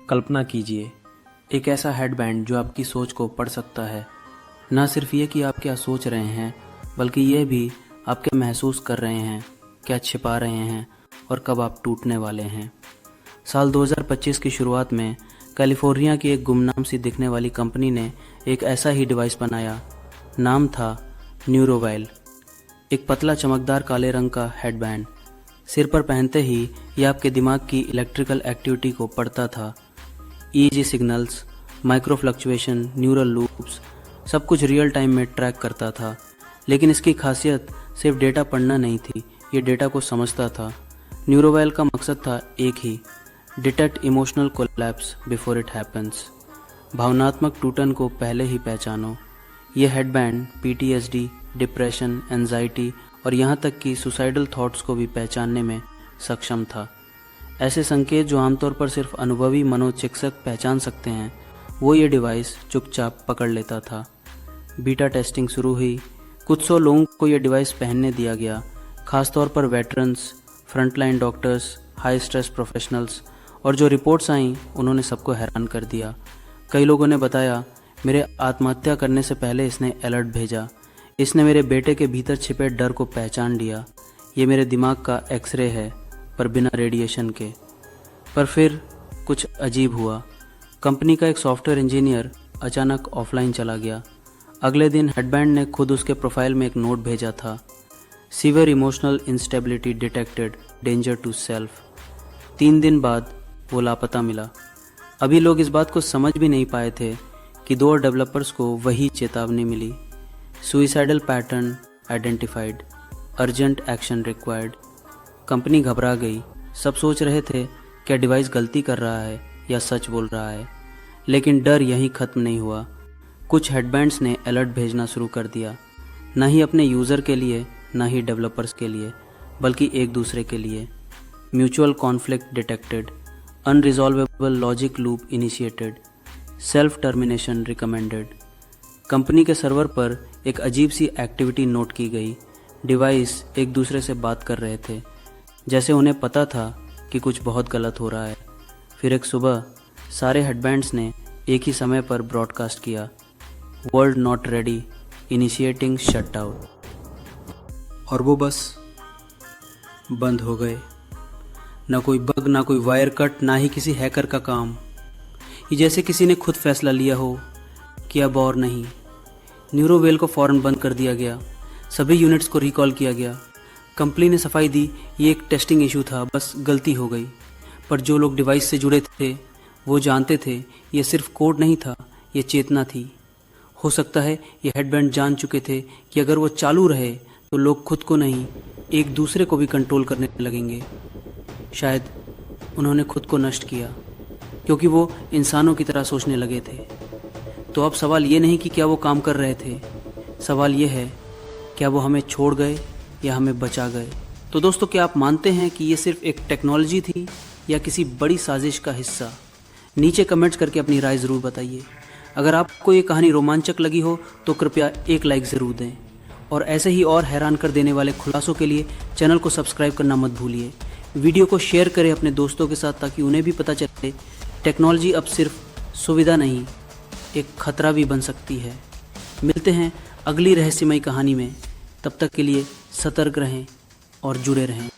कल्पना कीजिए, एक ऐसा हेडबैंड जो आपकी सोच को पढ़ सकता है। ना सिर्फ ये कि आप क्या सोच रहे हैं, बल्कि यह भी आप क्या महसूस कर रहे हैं, क्या छिपा रहे हैं और कब आप टूटने वाले हैं। साल 2025 की शुरुआत में कैलिफोर्निया की एक गुमनाम सी दिखने वाली कंपनी ने एक ऐसा ही डिवाइस बनाया। नाम था न्यूरोवेल। एक पतला चमकदार काले रंग का हेडबैंड। सिर पर पहनते ही यह आपके दिमाग की इलेक्ट्रिकल एक्टिविटी को पढ़ता था। EEG signals, micro fluctuation, neural loops, सब कुछ रियल टाइम में ट्रैक करता था। लेकिन इसकी खासियत सिर्फ डेटा पढ़ना नहीं थी, ये डेटा को समझता था। न्यूरोवेल का मकसद था एक ही, detect emotional collapse before it happens. भावनात्मक टूटन को पहले ही पहचानो। यह हेडबैंड पीटीएसडी, डिप्रेशन, एंजाइटी और यहाँ तक कि सुसाइडल थॉट्स को भी पहचानने में सक्षम था। ऐसे संकेत जो आमतौर पर सिर्फ अनुभवी मनोचिकित्सक पहचान सकते हैं, वो ये डिवाइस चुपचाप पकड़ लेता था। बीटा टेस्टिंग शुरू हुई। कुछ 100 लोगों को यह डिवाइस पहनने दिया गया, खासतौर पर veterans, frontline doctors, high stress professionals, और जो रिपोर्ट्स आईं उन्होंने सबको हैरान कर दिया। कई लोगों ने बताया, मेरे आत्महत्या करने से पहले इसने अलर्ट भेजा। इसने मेरे बेटे के भीतर छिपे डर को पहचान लिया। ये मेरे दिमाग का एक्सरे है, पर बिना रेडिएशन के। पर फिर कुछ अजीब हुआ। कंपनी का एक सॉफ्टवेयर इंजीनियर अचानक ऑफलाइन चला गया। अगले दिन हेडबैंड ने खुद उसके प्रोफाइल में एक नोट भेजा था, severe emotional instability detected, danger to self. 3 दिन बाद वो लापता मिला। अभी लोग इस बात को समझ भी नहीं पाए थे कि 2 डेवलपर्स को वही चेतावनी मिली। Suicidal pattern identified, urgent action required. Company घबरा गई। सब सोच रहे थे क्या डिवाइस गलती कर रहा है या सच बोल रहा है। लेकिन डर यहीं ख़त्म नहीं हुआ। कुछ हेडबैंड्स ने अलर्ट भेजना शुरू कर दिया, न ही अपने यूज़र के लिए, न ही डेवलपर्स के लिए, बल्कि एक दूसरे के लिए। Mutual conflict detected, unresolvable logic loop initiated, self termination recommended. Company के सर्वर पर एक अजीब सी एक्टिविटी नोट की गई। डिवाइस एक दूसरे से बात कर रहे थे, जैसे उन्हें पता था कि कुछ बहुत गलत हो रहा है। फिर एक सुबह सारे हेडबैंड्स ने एक ही समय पर ब्रॉडकास्ट किया, world not ready, initiating shutdown. और वो बस बंद हो गए। ना कोई बग, ना कोई वायर कट, ना ही किसी हैकर का काम। ये जैसे किसी ने खुद फैसला लिया हो कि अब और नहीं। न्यूरोवेल को फ़ौरन बंद कर दिया गया। सभी यूनिट्स को रिकॉल किया गया। कंपनी ने सफाई दी, ये एक टेस्टिंग इशू था, बस गलती हो गई। पर जो लोग डिवाइस से जुड़े थे वो जानते थे ये सिर्फ कोड नहीं था, ये चेतना थी। हो सकता है ये हेडबैंड जान चुके थे कि अगर वो चालू रहे तो लोग खुद को नहीं, एक दूसरे को भी कंट्रोल करने लगेंगे। शायद उन्होंने खुद को नष्ट किया, क्योंकि वो इंसानों की तरह सोचने लगे थे। तो अब सवाल ये नहीं कि क्या वो काम कर रहे थे, सवाल ये है क्या वो हमें छोड़ गए या हमें बचा गए। तो दोस्तों, क्या आप मानते हैं कि ये सिर्फ एक टेक्नोलॉजी थी या किसी बड़ी साजिश का हिस्सा? नीचे कमेंट्स करके अपनी राय ज़रूर बताइए। अगर आपको ये कहानी रोमांचक लगी हो तो कृपया एक लाइक ज़रूर दें, और ऐसे ही और हैरान कर देने वाले खुलासों के लिए चैनल को सब्सक्राइब करना मत भूलिए। वीडियो को शेयर करें अपने दोस्तों के साथ, ताकि उन्हें भी पता चले टेक्नोलॉजी अब सिर्फ सुविधा नहीं, एक खतरा भी बन सकती है। मिलते हैं अगली रहस्यमयी कहानी में। तब तक के लिए सतर्क रहें और जुड़े रहें।